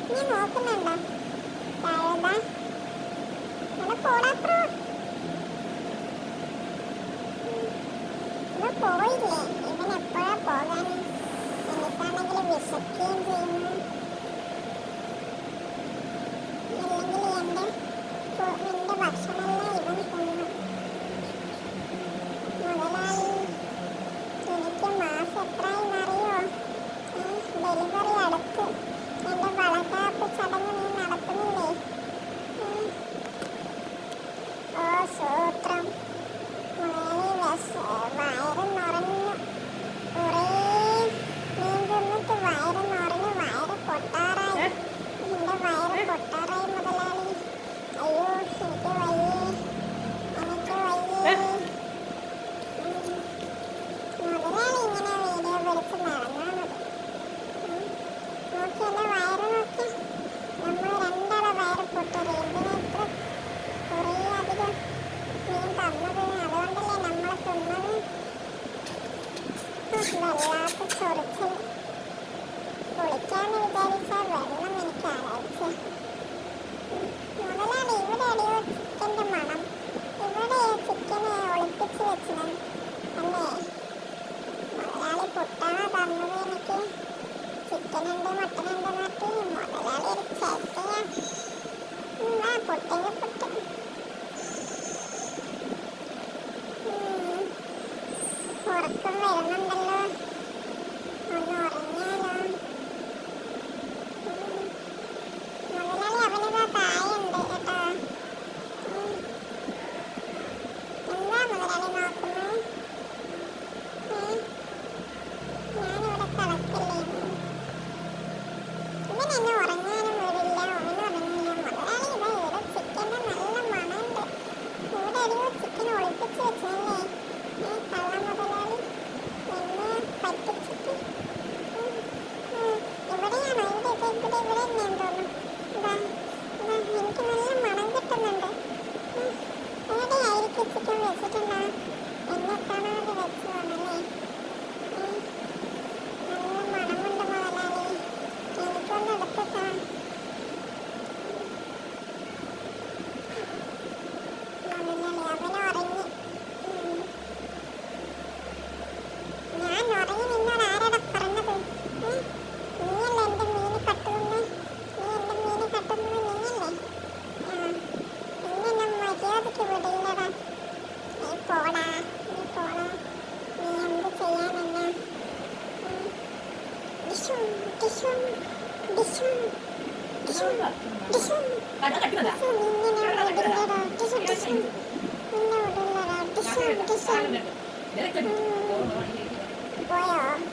നീ നോക്കുന്നുണ്ടോ? കഴുത ഇവിടെ പോടാപ്രോ. ഇവ പോയില്ലേ? ഇവൻ എപ്പോഴാ പോകാൻ? എനിക്കാണെങ്കിൽ വിശക്കുകയും ചെയ്യുന്നു. ഇല്ലെങ്കിൽ എന്റെ ഭക്ഷണമെല്ലാം ഇവൻ തിന്നു. മുതലാളി, എനിക്ക് മാസം എത്രയെന്നറിയോ? ഡെലിവറി അടുത്ത്. എന്റെ വളകാപ്പ് ചടങ്ങ് നീ നടത്തുന്നില്ലേ? ഓ സൂത്രം. വയറ് നിറഞ്ഞു. കുറേ മീൻ തിന്നിട്ട് വയറ് നിറഞ്ഞു. വയറ് പൊട്ടാറായി. എന്റെ വയറ് പൊട്ടാറായി മുതലാളി. അയ്യോ, എനിക്ക് വയ്യേ, എനിക്ക് വയ്യേ. മുതലാളി ഇങ്ങനെ വീഡിയോ വിളിച്ച് നടന്നാൽ മതി. നോക്കി എന്റെ വയറ് നോക്കി. നമ്മൾ രണ്ടാളെ വയറ് പൊട്ടരുത്. എന്തിനാ ഇത്ര കുറേ അധികം മീൻ തന്നത്? അതുകൊണ്ടല്ലേ നമ്മളെ തിന്നത്. വല്ലാത്ത ചൊറിച്ചൽ. കുളിക്കാന്ന് വിചാരിച്ചാൽ വെള്ളം എനിക്ക് അലർച്ച. മുതലാളി, ഇവിടെ അടിയോ ചിക്കൻ്റെ മണം. ഇവിടെ ചിക്കനെ ഒളിപ്പിച്ച് വെച്ചത് അല്ലേ? മുതലാളി പുട്ടാണ് തന്നത് എനിക്ക്. ചിക്കനുണ്ട് മട്ടനുണ്ട് നാട്ടി. മുതലാളി ഒരു ചട്ടയാ. പുട്ടെങ്കിൽ പുട്ട്. ഉറക്കം വരുന്നുണ്ടല്ലോ. ഒന്ന് ഉറങ്ങിയാലോ? മുതലാളി, അവനിതാ തായുണ്ട് കേട്ടോ. എന്താ മുതലാളി നോക്കുന്നത്? ഞാനിവിടെ കളക്കില്ലേ? ഇവനെന്നെ ഉറങ്ങാനും വിടില്ല. അവന് ഉറങ്ങില്ല. മുതലാളി, ഇതാ ഇവിടെ ചിക്കൻ്റെ നല്ല മണമുണ്ട്. ഇവിടെ അടിയോ ചിക്കൻ ഒളിപ്പിച്ച് വെച്ചല്ലേ? കള്ള മുതലാളി എന്നെ പറ്റിച്ചിട്ട്. ഇവിടെയാണോ? ഇവിടെ തന്നെയാന്ന് തോന്നുന്നു. എനിക്ക് നല്ല മണം കിട്ടുന്നുണ്ട്. എവിടെയായിരിക്കും ചിക്കൻ വെച്ചിട്ടുണ്ടോ? എന്നെ കാണാതെ വെച്ചതാണല്ലേ? നല്ല മണമുണ്ട് മുതലാളി. എനിക്കൊന്ന് എടുത്തിട്ടാ. മുതലാളി, അവന് ഉറങ്ങി. ഞാൻ ഉറങ്ങി നിന്നോട് ആരാടാ പറഞ്ഞത്? നീയല്ലേ എൻ്റെ മീന് കട്ടുന്നത്? നീ എൻ്റെ മീന് കട്ടുന്നത് നീയല്ലേ? നിന്നെ മര്യാദയ്ക്ക് വിടില്ലടാ. നീ പോടാ, നീ പോടാ. നീ എന്ത് ചെയ്യാനെന്നാ? ഡിഷും ഡിഷും ഡിഷും ഡിഷും ഡിഷും. നിന്നെ വിടില്ലടാ. ഡിഷും ഡിഷും. നിന്നെ വിടില്ലടാ. ഡിഷും ഡിഷും. പോയോ?